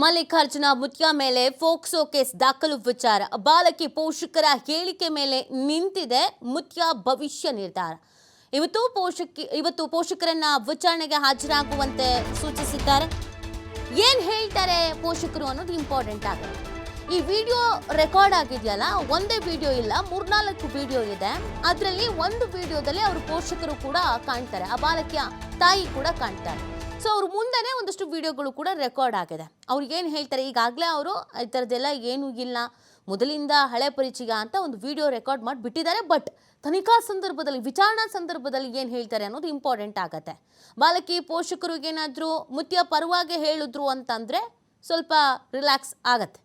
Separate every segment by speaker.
Speaker 1: ಮಲ್ಲಿಕಾರ್ಜುನ ಮುತ್ಯ ಮೇಲೆ ಫೋಕ್ಸೋ ಕೇಸ್ ದಾಖಲು ವಿಚಾರ ಬಾಲಕಿ ಪೋಷಕರ ಹೇಳಿಕೆ ಮೇಲೆ ನಿಂತಿದೆ ಮುತ್ಯ ಭವಿಷ್ಯ ನಿರ್ಧಾರ. ಇವತ್ತು ಪೋಷಕರನ್ನ ವಿಚಾರಣೆಗೆ ಹಾಜರಾಗುವಂತೆ ಸೂಚಿಸಿದ್ದಾರೆ. ಏನ್ ಹೇಳ್ತಾರೆ ಪೋಷಕರು ಅನ್ನೋದು ಇಂಪಾರ್ಟೆಂಟ್ ಆಗುತ್ತೆ. ಈ ವಿಡಿಯೋ ರೆಕಾರ್ಡ್ ಆಗಿದೆಯಲ್ಲ, ಒಂದೇ ವಿಡಿಯೋ ಇಲ್ಲ, 3-4 ವಿಡಿಯೋ ಇದೆ. ಅದರಲ್ಲಿ ಒಂದು ವಿಡಿಯೋದಲ್ಲಿ ಅವ್ರ ಪೋಷಕರು ಕೂಡ ಕಾಣ್ತಾರೆ, ಆ ಬಾಲಕಿಯ ತಾಯಿ ಕೂಡ ಕಾಣ್ತಾರೆ. ಸೊ ಅವ್ರ ಮುಂದೆನೇ ಒಂದಷ್ಟು ವಿಡಿಯೋಗಳು ಕೂಡ ರೆಕಾರ್ಡ್ ಆಗಿದೆ. ಅವ್ರಿಗೇನು ಹೇಳ್ತಾರೆ, ಈಗಾಗಲೇ ಅವರು ಈ ಥರದ್ದೆಲ್ಲ ಏನೂ ಇಲ್ಲ, ಮೊದಲಿಂದ ಹಳೆ ಪರಿಚಯ ಅಂತ ಒಂದು ವಿಡಿಯೋ ರೆಕಾರ್ಡ್ ಮಾಡಿ ಬಿಟ್ಟಿದ್ದಾರೆ. ಬಟ್ ತನಿಖಾ ಸಂದರ್ಭದಲ್ಲಿ, ವಿಚಾರಣಾ ಸಂದರ್ಭದಲ್ಲಿ ಏನು ಹೇಳ್ತಾರೆ ಅನ್ನೋದು ಇಂಪಾರ್ಟೆಂಟ್ ಆಗುತ್ತೆ. ಬಾಲಕಿ ಪೋಷಕರಿಗೇನಾದರೂ ಮುತ್ಯ ಪರವಾಗಿ ಹೇಳಿದ್ರು ಅಂತಂದರೆ ಸ್ವಲ್ಪ ರಿಲ್ಯಾಕ್ಸ್ ಆಗತ್ತೆ.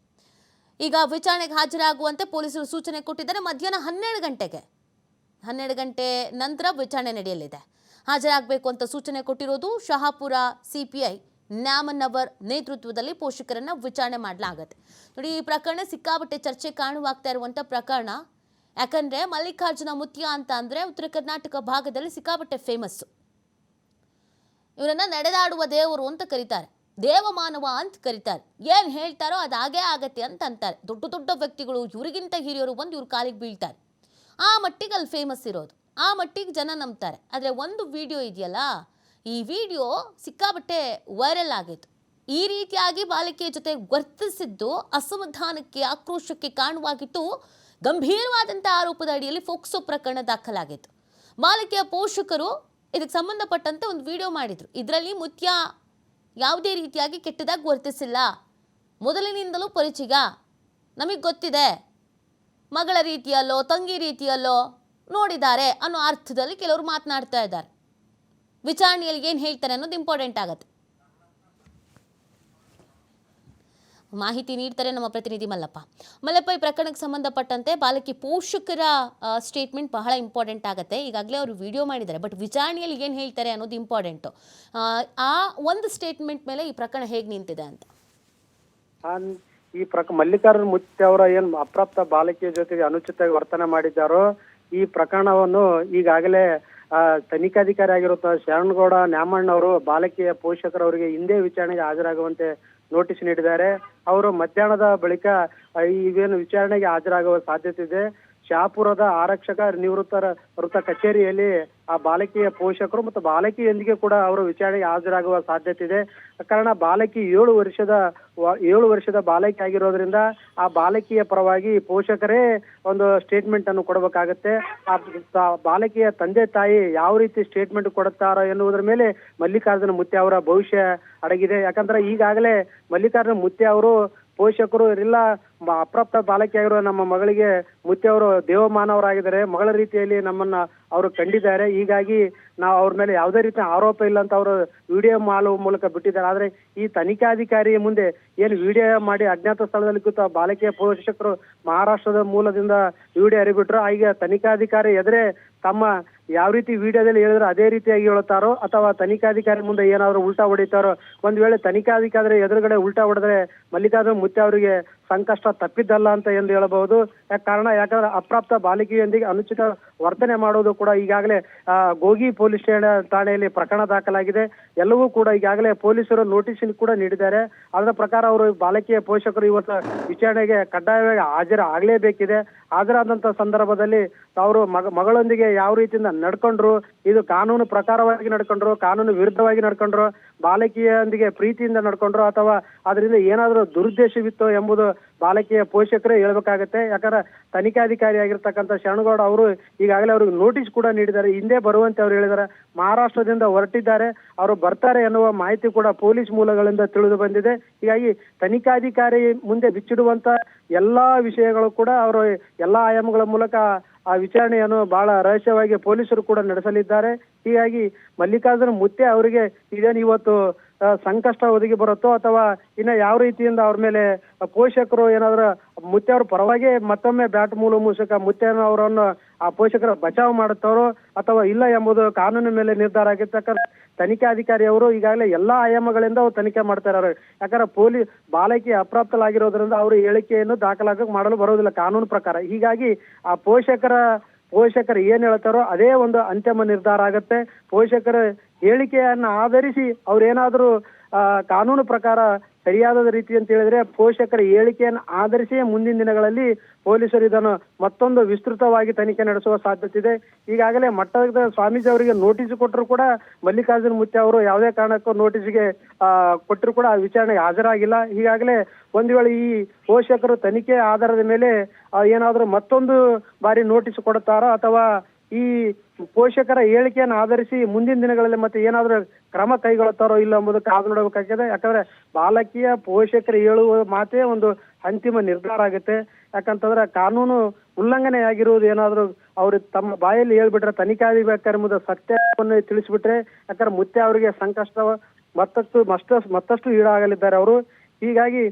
Speaker 1: ಈಗ ವಿಚಾರಣೆಗೆ ಹಾಜರಾಗುವಂತೆ ಪೊಲೀಸರು ಸೂಚನೆ ಕೊಟ್ಟಿದ್ದಾರೆ. ಮಧ್ಯಾಹ್ನ 12 ಗಂಟೆ ನಂತರ ವಿಚಾರಣೆ ನಡೆಯಲಿದೆ. ಹಾಜರಾಗಬೇಕು ಅಂತ ಸೂಚನೆ ಕೊಟ್ಟಿರೋದು ಶಹಾಪುರ ಸಿಪಿಐ ನ್ಯಾಮನ್ನವರ್ ನೇತೃತ್ವದಲ್ಲಿ ಪೋಷಕರನ್ನ ವಿಚಾರಣೆ ಮಾಡಲಾಗುತ್ತೆ. ನೋಡಿ, ಈ ಪ್ರಕರಣ ಸಿಕ್ಕಾಪಟ್ಟೆ ಚರ್ಚೆ ಕಾರಣವಾಗ್ತಾ ಇರುವಂಥ ಪ್ರಕರಣ. ಯಾಕಂದರೆ ಮಲ್ಲಿಕಾರ್ಜುನ ಮುತ್ಯ ಅಂತ ಅಂದರೆ ಉತ್ತರ ಕರ್ನಾಟಕ ಭಾಗದಲ್ಲಿ ಸಿಕ್ಕಾಪಟ್ಟೆ ಫೇಮಸ್ಸು. ಇವರನ್ನು ನಡೆದಾಡುವ ದೇವರು ಅಂತ ಕರೀತಾರೆ, ದೇವಮಾನವ ಅಂತ ಕರೀತಾರೆ. ಏನು ಹೇಳ್ತಾರೋ ಅದು ಹಾಗೇ ಆಗತ್ತೆ ಅಂತ ಅಂತಾರೆ. ದೊಡ್ಡ ದೊಡ್ಡ ವ್ಯಕ್ತಿಗಳು, ಇವರಿಗಿಂತ ಹಿರಿಯರು ಬಂದು ಇವ್ರ ಕಾಲಿಗೆ ಬೀಳ್ತಾರೆ. ಆ ಮಟ್ಟಿಗೆ ಅಲ್ಲಿ ಫೇಮಸ್ ಇರೋದು, ಆ ಮಟ್ಟಿಗೆ ಜನ ನಂಬ್ತಾರೆ. ಆದರೆ ಒಂದು ವಿಡಿಯೋ ಇದೆಯಲ್ಲ, ಈ ವಿಡಿಯೋ ಸಿಕ್ಕಾಬಟ್ಟೆ ವೈರಲ್ ಆಗಿತ್ತು. ಈ ರೀತಿಯಾಗಿ ಬಾಲಕಿಯ ಜೊತೆ ವರ್ತಿಸಿದ್ದು ಅಸಮಾಧಾನಕ್ಕೆ, ಆಕ್ರೋಶಕ್ಕೆ ಕಾರಣವಾಗಿತ್ತು. ಗಂಭೀರವಾದಂಥ ಆರೋಪದ ಅಡಿಯಲ್ಲಿ ಫೋಕ್ಸೋ ಪ್ರಕರಣ ದಾಖಲಾಗಿತ್ತು. ಬಾಲಕಿಯ ಪೋಷಕರು ಇದಕ್ಕೆ ಸಂಬಂಧಪಟ್ಟಂತೆ ಒಂದು ವಿಡಿಯೋ ಮಾಡಿದರು. ಇದರಲ್ಲಿ ಮುತ್ಯ ಯಾವುದೇ ರೀತಿಯಾಗಿ ಕೆಟ್ಟದಾಗಿ ವರ್ತಿಸಿಲ್ಲ, ಮೊದಲಿನಿಂದಲೂ ಪರಿಚಯ, ನಮಗೆ ಗೊತ್ತಿದೆ, ಮಗಳ ರೀತಿಯಲ್ಲೋ ತಂಗಿ ರೀತಿಯಲ್ಲೋ ನೋಡಿದ್ದಾರೆ ಅನ್ನೋ ಅರ್ಥದಲ್ಲಿ ಕೆಲವರು ಮಾತನಾಡ್ತಾ ಇದ್ದಾರೆ. ವಿಚಾರಣೆಯಲ್ಲಿ ಏನು ಹೇಳ್ತಾರೆ ಅನ್ನೋದು ಇಂಪಾರ್ಟೆಂಟ್ ಆಗುತ್ತೆ. ಮಾಹಿತಿ ನೀಡ್ತಾರೆ ನಮ್ಮ ಪ್ರತಿನಿಧಿ ಮಲ್ಲಪ್ಪ. ಈ ಪ್ರಕರಣಕ್ಕೆ ಸಂಬಂಧಪಟ್ಟಂತೆ ಬಾಲಕಿ ಪೋಷಕರ ಸ್ಟೇಟ್ಮೆಂಟ್ ಬಹಳ ಇಂಪಾರ್ಟೆಂಟ್ ಆಗುತ್ತೆ. ಈಗಾಗಲೇ ಅವರು ವಿಡಿಯೋ ಮಾಡಿದ್ದಾರೆ, ಬಟ್ ವಿಚಾರಣೆಯಲ್ಲಿ ಏನು ಹೇಳ್ತಾರೆ ಅನ್ನೋದು ಇಂಪಾರ್ಟೆಂಟು. ಆ ಒಂದು ಸ್ಟೇಟ್ಮೆಂಟ್ ಮೇಲೆ ಈ ಪ್ರಕರಣ ಹೇಗೆ ನಿಂತಿದೆ ಅಂತ.
Speaker 2: ಈ ಮಲ್ಲಿಕಾರ್ಜುನ ಮುತ್ಯ ಅವರ ಏನು ಅಪ್ರಾಪ್ತ ಬಾಲಕಿಯ ಜೊತೆಗೆ ಅನುಚಿತವಾಗಿ ವರ್ತನೆ ಮಾಡಿದ್ದಾರೋ, ಈ ಪ್ರಕರಣವನ್ನು ಈಗಾಗಲೇ ತನಿಖಾಧಿಕಾರಿ ಆಗಿರುತ್ತ ಶರಣಗೌಡ ನ್ಯಾಮಣ್ಣ ಅವರು ಬಾಲಕಿಯ ಪೋಷಕರವರಿಗೆ ಹಿಂದೆ ವಿಚಾರಣೆಗೆ ಹಾಜರಾಗುವಂತೆ ನೋಟಿಸ್ ನೀಡಿದ್ದಾರೆ. ಅವರು ಮಧ್ಯಾಹ್ನದ ಬಳಿಕ ಇವೇನು ವಿಚಾರಣೆಗೆ ಹಾಜರಾಗುವ ಸಾಧ್ಯತೆ ಇದೆ. ಶಹಾಪುರದ ಆರಕ್ಷಕ ನಿವೃತ್ತರ ವೃತ್ತ ಕಚೇರಿಯಲ್ಲಿ ಆ ಬಾಲಕಿಯ ಪೋಷಕರು ಮತ್ತು ಬಾಲಕಿಯೊಂದಿಗೆ ಕೂಡ ಅವರು ವಿಚಾರಣೆಗೆ ಹಾಜರಾಗುವ ಸಾಧ್ಯತೆ ಇದೆ. ಕಾರಣ ಬಾಲಕಿ 7 ವರ್ಷದ ಬಾಲಕಿ ಆಗಿರೋದ್ರಿಂದ ಆ ಬಾಲಕಿಯ ಪರವಾಗಿ ಪೋಷಕರೇ ಒಂದು ಸ್ಟೇಟ್ಮೆಂಟ್ ಅನ್ನು ಕೊಡಬೇಕಾಗತ್ತೆ. ಆ ಬಾಲಕಿಯ ತಂದೆ ತಾಯಿ ಯಾವ ರೀತಿ ಸ್ಟೇಟ್ಮೆಂಟ್ ಕೊಡುತ್ತಾರೋ ಎನ್ನುವುದರ ಮೇಲೆ ಮಲ್ಲಿಕಾರ್ಜುನ ಮುತ್ಯ ಅವರ ಭವಿಷ್ಯ ಅಡಗಿದೆ. ಯಾಕಂದ್ರೆ ಈಗಾಗಲೇ ಮಲ್ಲಿಕಾರ್ಜುನ ಮುತ್ಯ ಅವರು ಪೋಷಕರು ಇಲ್ಲ, ಅಪ್ರಾಪ್ತ ಬಾಲಕಿಯಾಗಿರುವ ನಮ್ಮ ಮಗಳಿಗೆ ಮುತ್ಯ ಅವರು ದೇವಮಾನವರಾಗಿದ್ದಾರೆ, ಮಗಳ ರೀತಿಯಲ್ಲಿ ನಮ್ಮನ್ನ ಅವರು ಕಂಡಿದ್ದಾರೆ, ಹೀಗಾಗಿ ನಾವು ಅವ್ರ ಮೇಲೆ ಯಾವುದೇ ರೀತಿಯ ಆರೋಪ ಇಲ್ಲ ಅಂತ ಅವರು ವಿಡಿಯೋ ಮಾಡುವ ಮೂಲಕ ಬಿಟ್ಟಿದ್ದಾರೆ. ಆದ್ರೆ ಈ ತನಿಖಾಧಿಕಾರಿ ಮುಂದೆ ಏನು ವಿಡಿಯೋ ಮಾಡಿ ಅಜ್ಞಾತ ಸ್ಥಳದಲ್ಲಿ ಕೂತ ಬಾಲಕಿಯ ಪೋಷಕರು ಮಹಾರಾಷ್ಟ್ರದ ಮೂಲದಿಂದ ವಿಡಿಯೋ ಹರಿಬಿಟ್ರು. ಈಗ ತನಿಖಾಧಿಕಾರಿ ಎದುರೇ ತಮ್ಮ ಯಾವ ರೀತಿ ವಿಡಿಯೋದಲ್ಲಿ ಹೇಳಿದ್ರೆ ಅದೇ ರೀತಿಯಾಗಿ ಹೇಳುತ್ತಾರೋ ಅಥವಾ ತನಿಖಾಧಿಕಾರಿ ಮುಂದೆ ಏನಾದ್ರು ಉಲ್ಟಾ ಹೊಡಿತಾರೋ. ಒಂದ್ ವೇಳೆ ತನಿಖಾಧಿಕಾರಿ ಎದುರುಗಡೆ ಉಲ್ಟಾ ಹೊಡೆದ್ರೆ ಮಲ್ಲಿಕಾರ್ಜುನ ಮುತ್ಯ ಅವರಿಗೆ ಸಂಕಷ್ಟ ತಪ್ಪಿದ್ದಲ್ಲ ಅಂತ ಎಂದು ಹೇಳಬಹುದು. ಯಾಕಂದ್ರೆ ಅಪ್ರಾಪ್ತ ಬಾಲಿಕೆಯೊಂದಿಗೆ ಅನುಚಿತ ವರ್ತನೆ ಮಾಡೋದು ಕೂಡ ಈಗಾಗಲೇ ಗೋಗಿ ಪೊಲೀಸ್ ಠಾಣೆಯಲ್ಲಿ ಪ್ರಕರಣ ದಾಖಲಾಗಿದೆ. ಎಲ್ಲವೂ ಕೂಡ ಈಗಾಗಲೇ ಪೊಲೀಸರು ನೋಟಿಸ್ ಕೂಡ ನೀಡಿದ್ದಾರೆ. ಅದರ ಪ್ರಕಾರ ಅವರು ಬಾಲಕಿಯ ಪೋಷಕರು ಇವತ್ತು ವಿಚಾರಣೆಗೆ ಕಡ್ಡಾಯವಾಗಿ ಹಾಜರಾಗಲೇಬೇಕಿದೆ. ಹಾಜರಾದಂತ ಸಂದರ್ಭದಲ್ಲಿ ಅವರು ಮಗಳೊಂದಿಗೆ ಯಾವ ರೀತಿಯಿಂದ ನಡ್ಕೊಂಡ್ರು, ಇದು ಕಾನೂನು ಪ್ರಕಾರವಾಗಿ ನಡ್ಕೊಂಡ್ರು, ಕಾನೂನು ವಿರುದ್ಧವಾಗಿ ನಡ್ಕೊಂಡ್ರು, ಬಾಲಕಿಯೊಂದಿಗೆ ಪ್ರೀತಿಯಿಂದ ನಡ್ಕೊಂಡ್ರು ಅಥವಾ ಅದರಿಂದ ಏನಾದರೂ ದುರುದ್ದೇಶವಿತ್ತು ಎಂಬುದು ಬಾಲಕಿಯ ಪೋಷಕರೇ ಹೇಳ್ಬೇಕಾಗತ್ತೆ. ಯಾಕಂದ್ರೆ ತನಿಖಾಧಿಕಾರಿ ಆಗಿರ್ತಕ್ಕಂಥ ಶರಣಗೌಡ ಅವರು ಈಗಾಗಲೇ ಅವ್ರಿಗೆ ನೋಟಿಸ್ ಕೂಡ ನೀಡಿದ್ದಾರೆ, ಹಿಂದೆ ಬರುವಂತೆ ಅವ್ರು ಹೇಳಿದ್ದಾರೆ. ಮಹಾರಾಷ್ಟ್ರದಿಂದ ಹೊರಟಿದ್ದಾರೆ, ಅವರು ಬರ್ತಾರೆ ಎನ್ನುವ ಮಾಹಿತಿ ಕೂಡ ಪೊಲೀಸ್ ಮೂಲಗಳಿಂದ ತಿಳಿದು ಬಂದಿದೆ. ಹೀಗಾಗಿ ತನಿಖಾಧಿಕಾರಿ ಮುಂದೆ ಬಿಚ್ಚಿಡುವಂತ ಎಲ್ಲಾ ವಿಷಯಗಳು ಕೂಡ ಅವರು ಎಲ್ಲಾ ಆಯಾಮಗಳ ಮೂಲಕ ಆ ವಿಚಾರಣೆಯನ್ನು ಬಹಳ ರಹಸ್ಯವಾಗಿ ಪೊಲೀಸರು ಕೂಡ ನಡೆಸಲಿದ್ದಾರೆ. ಹೀಗಾಗಿ ಮಲ್ಲಿಕಾರ್ಜುನ ಮುತ್ಯ ಅವರಿಗೆ ಇದೇನು ಇವತ್ತು ಸಂಕಷ್ಟ ಒದಗಿ ಬರುತ್ತೋ ಅಥವಾ ಇನ್ನ ಯಾವ ರೀತಿಯಿಂದ ಅವ್ರ ಮೇಲೆ ಪೋಷಕರು ಏನಾದ್ರು ಮುತ್ಯ ಅವ್ರ ಪರವಾಗಿ ಮತ್ತೊಮ್ಮೆ ಬ್ಯಾಟ್ ಮೂಲಕ ಮುತ್ಯನ ಅವರನ್ನು ಆ ಪೋಷಕರ ಬಚಾವ್ ಮಾಡುತ್ತವರು ಅಥವಾ ಇಲ್ಲ ಎಂಬುದು ಕಾನೂನಿನ ಮೇಲೆ ನಿರ್ಧಾರ ಆಗಿರ್ತಕ್ಕಂಥ ತನಿಖಾಧಿಕಾರಿ ಅವರು ಈಗಾಗಲೇ ಎಲ್ಲಾ ಆಯಾಮಗಳಿಂದ ಅವ್ರು ತನಿಖೆ ಮಾಡ್ತಾ ಇದ್ದಾರೆ. ಯಾಕಂದ್ರೆ ಬಾಲಕಿ ಅಪ್ರಾಪ್ತಲಾಗಿರೋದ್ರಿಂದ ಅವರು ಹೇಳಿಕೆಯನ್ನು ದಾಖಲಾಗ ಮಾಡಲು ಬರೋದಿಲ್ಲ ಕಾನೂನು ಪ್ರಕಾರ. ಹೀಗಾಗಿ ಆ ಪೋಷಕರು ಏನ್ ಹೇಳ್ತಾರೋ ಅದೇ ಒಂದು ಅಂತಿಮ ನಿರ್ಧಾರ ಆಗತ್ತೆ. ಪೋಷಕರ ಹೇಳಿಕೆಯನ್ನ ಆಧರಿಸಿ ಅವ್ರೇನಾದ್ರೂ ಕಾನೂನು ಪ್ರಕಾರ ಸರಿಯಾದ ರೀತಿ ಅಂತ ಹೇಳಿದ್ರೆ ಪೋಷಕರ ಹೇಳಿಕೆಯನ್ನು ಆಧರಿಸಿ ಮುಂದಿನ ದಿನಗಳಲ್ಲಿ ಪೊಲೀಸರು ಇದನ್ನು ಮತ್ತೊಂದು ವಿಸ್ತೃತವಾಗಿ ತನಿಖೆ ನಡೆಸುವ ಸಾಧ್ಯತೆ ಇದೆ. ಈಗಾಗಲೇ ಮಟ್ಟದ ಸ್ವಾಮೀಜಿ ಅವರಿಗೆ ನೋಟಿಸ್ ಕೊಟ್ಟರು ಕೂಡ ಮಲ್ಲಿಕಾರ್ಜುನ ಮುತ್ಯ ಅವರು ಯಾವುದೇ ಕಾರಣಕ್ಕೂ ನೋಟಿಸ್ಗೆ ಕೊಟ್ಟರು ಕೂಡ ಆ ವಿಚಾರಣೆಗೆ ಹಾಜರಾಗಿಲ್ಲ. ಈಗಾಗಲೇ ಒಂದು ವೇಳೆ ಈ ಪೋಷಕರು ತನಿಖೆ ಆಧಾರದ ಮೇಲೆ ಏನಾದರೂ ಮತ್ತೊಂದು ಬಾರಿ ನೋಟಿಸ್ ಕೊಡುತ್ತಾರೋ ಅಥವಾ ಈ ಪೋಷಕರ ಹೇಳಿಕೆಯನ್ನು ಆಧರಿಸಿ ಮುಂದಿನ ದಿನಗಳಲ್ಲಿ ಮತ್ತೆ ಏನಾದರೂ ಕ್ರಮ ಕೈಗೊಳ್ಳುತ್ತಾರೋ ಇಲ್ಲ ಎಂಬುದಕ್ಕೆ ಕಾದು ನೋಡಬೇಕಾಗಿದೆ. ಯಾಕಂದ್ರೆ ಬಾಲಕಿಯ ಪೋಷಕರು ಹೇಳುವ ಮಾತೇ ಒಂದು ಅಂತಿಮ ನಿರ್ಧಾರ ಆಗುತ್ತೆ. ಯಾಕಂತಂದ್ರೆ ಕಾನೂನು ಉಲ್ಲಂಘನೆ ಆಗಿರುವುದು ಏನಾದರೂ ಅವರು ತಮ್ಮ ಬಾಯಲ್ಲಿ ಹೇಳ್ಬಿಟ್ರೆ ತನಿಖಾಧಿಕಾರಿ ಎಂಬುದು ಸತ್ಯವನ್ನು ತಿಳಿಸ್ಬಿಟ್ರೆ, ಯಾಕಂದ್ರೆ ಮುತ್ಯ ಅವರಿಗೆ ಸಂಕಷ್ಟ ಮತ್ತಷ್ಟು ಈಡಾಗಲಿದ್ದಾರೆ ಅವರು. ಹೀಗಾಗಿ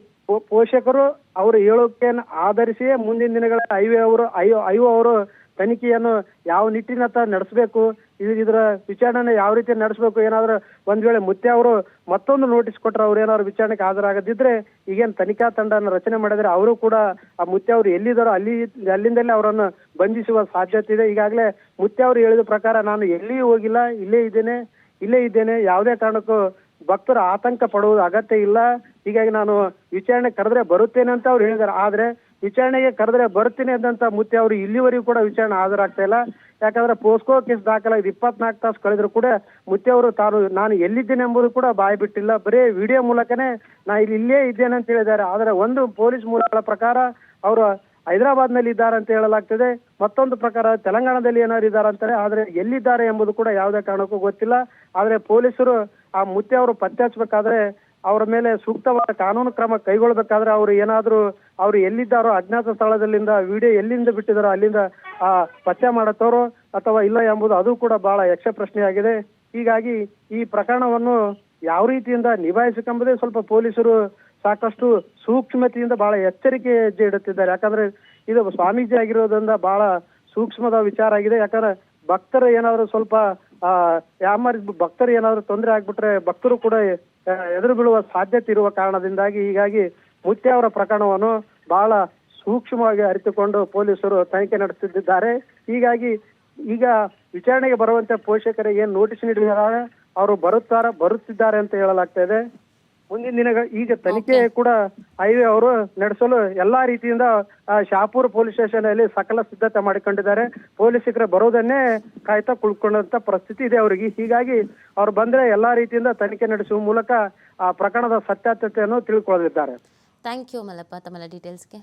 Speaker 2: ಪೋಷಕರು ಅವರು ಹೇಳೋಕೆಯನ್ನು ಆಧರಿಸಿಯೇ ಮುಂದಿನ ದಿನಗಳ ಐಒ ಅವರು ತನಿಖೆಯನ್ನು ಯಾವ ನಿಟ್ಟಿನತ್ತ ನಡೆಸಬೇಕು, ಇದರ ವಿಚಾರಣೆ ಯಾವ ರೀತಿ ನಡೆಸಬೇಕು, ಏನಾದರೂ ಒಂದ್ ವೇಳೆ ಮುತ್ಯ ಅವರು ಮತ್ತೊಂದು ನೋಟಿಸ್ ಕೊಟ್ಟರೆ ಅವ್ರು ಏನಾದ್ರು ವಿಚಾರಣೆಗೆ ಹಾಜರಾಗದಿದ್ರೆ ಈಗೇನು ತನಿಖಾ ತಂಡನ ರಚನೆ ಮಾಡಿದ್ರೆ ಅವರು ಕೂಡ ಆ ಮುತ್ಯ ಅವರು ಎಲ್ಲಿದ್ದಾರೋ ಅಲ್ಲಿಂದಲೇ ಅವರನ್ನು ಬಂಧಿಸುವ ಸಾಧ್ಯತೆ ಇದೆ. ಈಗಾಗಲೇ ಮುತ್ಯ ಅವರು ಹೇಳಿದ ಪ್ರಕಾರ ನಾನು ಎಲ್ಲಿಯೂ ಹೋಗಿಲ್ಲ, ಇಲ್ಲೇ ಇದ್ದೇನೆ, ಯಾವುದೇ ಕಾರಣಕ್ಕೂ ಭಕ್ತರು ಆತಂಕ ಪಡುವುದು ಅಗತ್ಯ ಇಲ್ಲ, ಹೀಗಾಗಿ ನಾನು ವಿಚಾರಣೆ ಕರೆದ್ರೆ ಬರುತ್ತೇನೆ ಅಂತ ಅವ್ರು ಹೇಳಿದ್ದಾರೆ. ಆದ್ರೆ ವಿಚಾರಣೆಗೆ ಕರೆದ್ರೆ ಬರ್ತೀನಿ ಅಂದಂತ ಮುತ್ಯ ಅವರು ಇಲ್ಲಿವರೆಗೂ ಕೂಡ ವಿಚಾರಣೆ ಹಾಜರಾಗ್ತಾ ಇಲ್ಲ. ಯಾಕಂದ್ರೆ ಪೋಸ್ಕೋ ಕೇಸ್ ದಾಖಲಾಗಿ 24 ತಾಸು ಕಳೆದ್ರು ಕೂಡ ಮುತ್ಯ ಅವರು ನಾನು ಎಲ್ಲಿದ್ದೇನೆ ಎಂಬುದು ಕೂಡ ಬಾಯಿ ಬಿಟ್ಟಿಲ್ಲ. ಬರೀ ವಿಡಿಯೋ ಮೂಲಕನೇ ನಾ ಇಲ್ಲೇ ಇದ್ದೇನೆ ಅಂತ ಹೇಳಿದ್ದಾರೆ. ಆದ್ರೆ ಒಂದು ಪೊಲೀಸ್ ಮೂಲಗಳ ಪ್ರಕಾರ ಅವರು ಹೈದರಾಬಾದ್ ನಲ್ಲಿ ಇದ್ದಾರೆ ಅಂತ ಹೇಳಲಾಗ್ತದೆ, ಮತ್ತೊಂದು ಪ್ರಕಾರ ತೆಲಂಗಾಣದಲ್ಲಿ ಏನಾದ್ರು ಇದ್ದಾರೆ ಅಂತಾರೆ. ಆದ್ರೆ ಎಲ್ಲಿದ್ದಾರೆ ಎಂಬುದು ಕೂಡ ಯಾವುದೇ ಕಾರಣಕ್ಕೂ ಗೊತ್ತಿಲ್ಲ. ಆದ್ರೆ ಪೊಲೀಸರು ಆ ಮುತ್ಯ ಅವರು ಪತ್ತೆ ಹಚ್ಚಬೇಕಾದ್ರೆ ಅವರ ಮೇಲೆ ಸೂಕ್ತವಾದ ಕಾನೂನು ಕ್ರಮ ಕೈಗೊಳ್ಳಬೇಕಾದ್ರೆ ಅವರು ಎಲ್ಲಿದ್ದಾರೋ ಅಜ್ಞಾತ ಸ್ಥಳದಲ್ಲಿಂದ ವಿಡಿಯೋ ಎಲ್ಲಿಂದ ಬಿಟ್ಟಿದಾರೋ ಅಲ್ಲಿಂದ ಪತ್ತೆ ಮಾಡತ್ತವರು ಅಥವಾ ಇಲ್ಲ ಎಂಬುದು ಅದು ಕೂಡ ಬಹಳ ಯಕ್ಷ ಪ್ರಶ್ನೆಯಾಗಿದೆ. ಹೀಗಾಗಿ ಈ ಪ್ರಕರಣವನ್ನು ಯಾವ ರೀತಿಯಿಂದ ನಿಭಾಯಿಸಬೇಕೆಂಬುದೇ ಸ್ವಲ್ಪ ಪೊಲೀಸರು ಸಾಕಷ್ಟು ಸೂಕ್ಷ್ಮತೆಯಿಂದ ಬಹಳ ಎಚ್ಚರಿಕೆ ಹೆಜ್ಜೆ ಇಡುತ್ತಿದ್ದಾರೆ. ಯಾಕಂದ್ರೆ ಇದು ಸ್ವಾಮೀಜಿ ಆಗಿರೋದ್ರಿಂದ ಬಹಳ ಸೂಕ್ಷ್ಮದ ವಿಚಾರ ಆಗಿದೆ. ಯಾಕಂದ್ರೆ ಭಕ್ತರು ಏನಾದ್ರು ಸ್ವಲ್ಪ ಭಕ್ತರು ಏನಾದ್ರು ತೊಂದರೆ ಆಗ್ಬಿಟ್ರೆ ಭಕ್ತರು ಕೂಡ ಎದುರು ಬೀಳುವ ಸಾಧ್ಯತೆ ಇರುವ ಕಾರಣದಿಂದಾಗಿ ಹೀಗಾಗಿ ಮುತ್ಯ ಅವರ ಪ್ರಕರಣವನ್ನು ಬಹಳ ಸೂಕ್ಷ್ಮವಾಗಿ ಅರಿತುಕೊಂಡು ಪೊಲೀಸರು ತನಿಖೆ ನಡೆಸುತ್ತಿದ್ದಾರೆ. ಹೀಗಾಗಿ ಈಗ ವಿಚಾರಣೆಗೆ ಬರುವಂತೆ ಪೋಷಕರಿಗೆ ಏನ್ ನೋಟಿಸ್ ನೀಡಿದ್ದಾರೆ ಅವರು ಬರುತ್ತಿದ್ದಾರೆ ಅಂತ ಹೇಳಲಾಗ್ತಾ ಇದೆ. ಮುಂದಿನ ದಿನಗಳ ಈಗ ತನಿಖೆ ಕೂಡ ಐವೇ ಅವರು ನಡೆಸಲು ಎಲ್ಲಾ ರೀತಿಯಿಂದ ಶಹಾಪುರ ಪೊಲೀಸ್ ಸ್ಟೇಷನ್ ಅಲ್ಲಿ ಸಕಲ ಸಿದ್ಧತೆ ಮಾಡಿಕೊಂಡಿದ್ದಾರೆ. ಪೊಲೀಸರು ಬರೋದನ್ನೇ ಕಾಯ್ತಾ ಕುಳ್ಕೊಂಡಂತ ಪರಿಸ್ಥಿತಿ ಇದೆ ಅವರಿಗೆ. ಹೀಗಾಗಿ ಅವ್ರು ಬಂದ್ರೆ ಎಲ್ಲಾ ರೀತಿಯಿಂದ ತನಿಖೆ ನಡೆಸುವ ಮೂಲಕ ಆ ಪ್ರಕರಣದ ಸತ್ಯಾಸತ್ಯತೆಯನ್ನು ತಿಳ್ಕೊಳ್ಳಲಿದ್ದಾರೆ.
Speaker 1: ಥ್ಯಾಂಕ್ ಯು ಮಲ್ಲಪ್ಪ ತಮ್ಮೆಲ್ಲ ಡೀಟೇಲ್ಸ್ಗೆ.